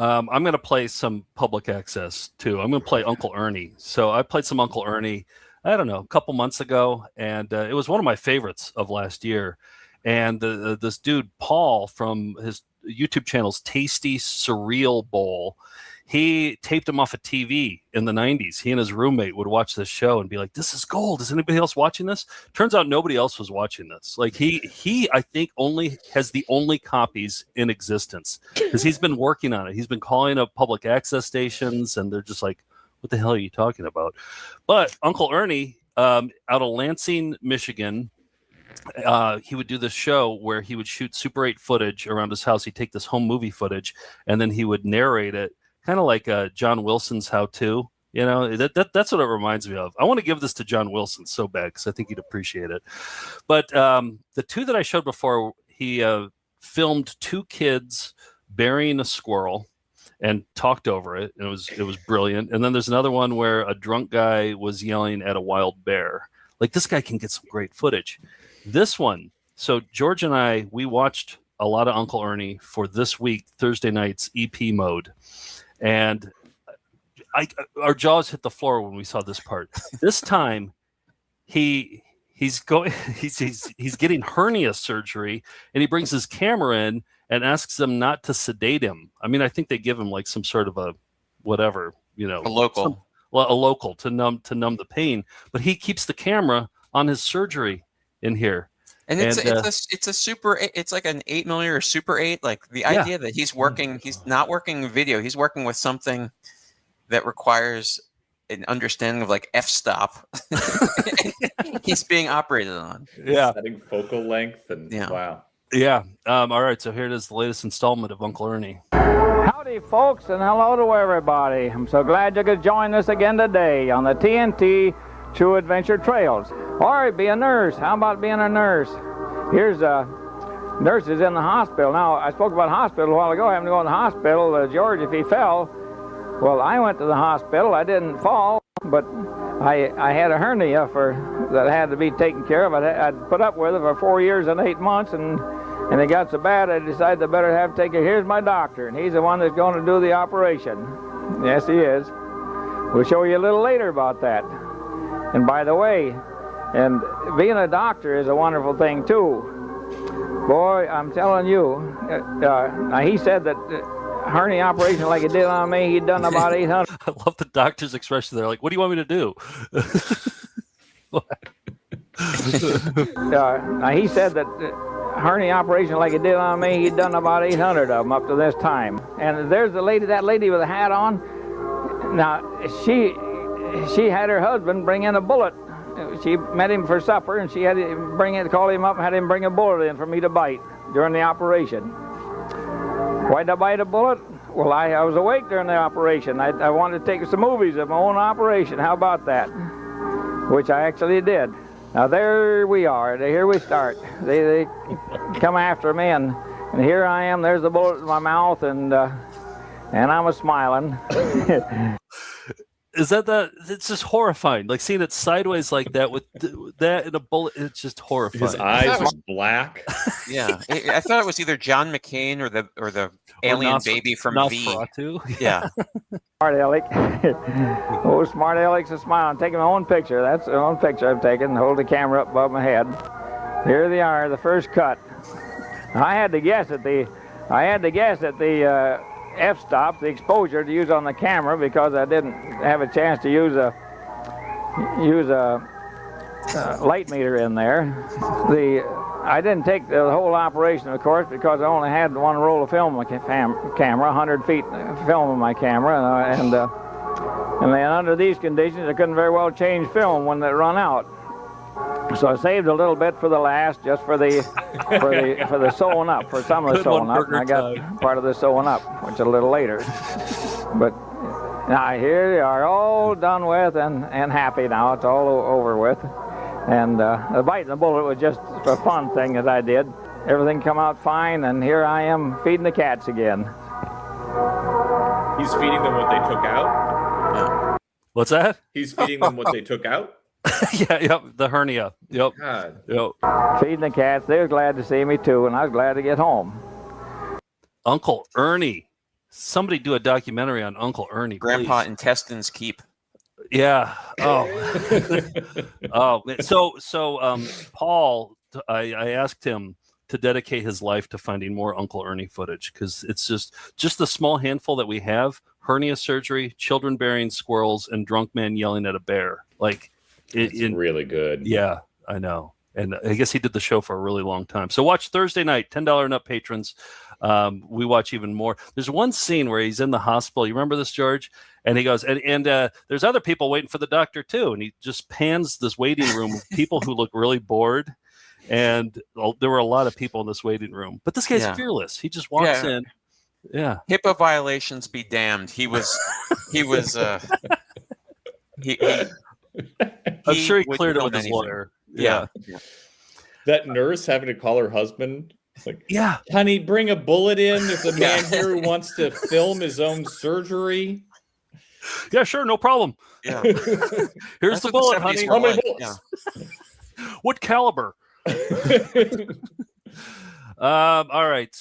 I'm going to play some public access too. I'm going to play Uncle Ernie. So I played some Uncle Ernie, I don't know, a couple months ago, and it was one of my favorites of last year. And this dude, Paul, from his YouTube channel's Tasty Surreal Bowl, he taped him off a TV in the 90s. He and his roommate would watch this show and be like, this is gold. Is anybody else watching this? Turns out nobody else was watching this. Like he I think only has the only copies in existence because he's been working on it. He's been calling up public access stations and they're just like, what the hell are you talking about? But Uncle Ernie out of Lansing, Michigan, he would do this show where he would shoot Super 8 footage around his house. He'd take this home movie footage and then he would narrate it, kind of like John Wilson's How To. You know, that's what it reminds me of. I want to give this to John Wilson so bad because I think he'd appreciate it. But the two that I showed before, he filmed two kids burying a squirrel and talked over it. And it was brilliant. And then there's another one where a drunk guy was yelling at a wild bear. Like, this guy can get some great footage. This one, so George and I, we watched a lot of Uncle Ernie for this week, Thursday night's EP mode. And our jaws hit the floor when we saw this part. This time, he's getting hernia surgery, and he brings his camera in and asks them not to sedate him. I mean, I think they give him like some sort of a whatever, you know, a local to numb the pain. But he keeps the camera on his surgery in here. And it's a super. It's like an 8mm or Super 8. Like the idea that he's not working video. He's working with something that requires an understanding of like f-stop. He's being operated on. Yeah, setting focal length and wow. Yeah. All right. So here it is, the latest installment of Uncle Ernie. Howdy, folks, and hello to everybody. I'm so glad you could join us again today on the TNT True Adventure Trails. All right, be a nurse. How about being a nurse? Here's nurses in the hospital. Now, I spoke about hospital a while ago. Having to go in the hospital. George, if he fell, well, I went to the hospital. I didn't fall, but I had a hernia that had to be taken care of. I'd put up with it for 4 years and 8 months, and it got so bad I decided I better have to take it. Here's my doctor, and he's the one that's going to do the operation. Yes, he is. We'll show you a little later about that. And by the way, and being a doctor is a wonderful thing too. Boy, I'm telling you, he said that hernia operation like he did on me, he'd done about 800. I love the doctor's expression. They're like, what do you want me to do? He said that hernia operation like he did on me, he'd done about 800 of them up to this time. And there's that lady with a hat on. Now, she had her husband bring in a bullet. She met him for supper, and she had to call him up and had him bring a bullet in for me to bite during the operation. Why'd I bite a bullet? Well, I was awake during the operation. I wanted to take some movies of my own operation. How about that? Which I actually did. Now there we are. Here we start. They come after me, and here I am. There's the bullet in my mouth, and I'm a smiling. Is that it's just horrifying. Like seeing it sideways like that with that and a bullet, it's just horrifying. His eyes were black. Yeah, I thought it was either John McCain or the alien baby from Nosferatu. V. Yeah. Smart Alex. Oh, smart Alex is smiling. Taking my own picture. That's the own picture I've taken. Hold the camera up above my head. Here they are, the first cut. I had to guess at the f-stop, the exposure to use on the camera, because I didn't have a chance to use a light meter in there. I didn't take the whole operation, of course, because I only had one roll of film on my camera, 100 feet film on my camera, and then under these conditions, I couldn't very well change film when they run out. So I saved a little bit for the last, just for the sewing up, for some of the sewing up. And I got part of the sewing up, which is a little later. But now here they are, all done with and happy now. It's all over with. And the biting the bullet was just a fun thing that I did. Everything come out fine, and here I am feeding the cats again. He's feeding them what they took out? What's that? He's feeding them what they took out? Yep, the hernia. Yep. God. Yep. Feeding the cats. They were glad to see me too, and I was glad to get home. Uncle Ernie. Somebody do a documentary on Uncle Ernie, Grandpa please. Intestines Keep. Yeah. Oh. Oh. So Paul, I asked him to dedicate his life to finding more Uncle Ernie footage because it's just the small handful that we have: hernia surgery, children burying squirrels, and drunk man yelling at a bear. Like, it's really good. Yeah, I know. And I guess he did the show for a really long time. So watch Thursday night, $10 and up patrons. We watch even more. There's one scene where he's in the hospital. You remember this, George? And he goes, and there's other people waiting for the doctor too. And he just pans this waiting room of people who look really bored. And there were a lot of people in this waiting room. But this guy's fearless. He just walks in. Yeah. HIPAA violations be damned. He was I'm sure he cleared it with his lawyer. Yeah. That nurse having to call her husband, like, yeah, honey, bring a bullet in. There's a man here who wants to film his own surgery. Yeah, sure, no problem. Yeah. Here's the bullet, honey. How many bullets? What caliber? All right.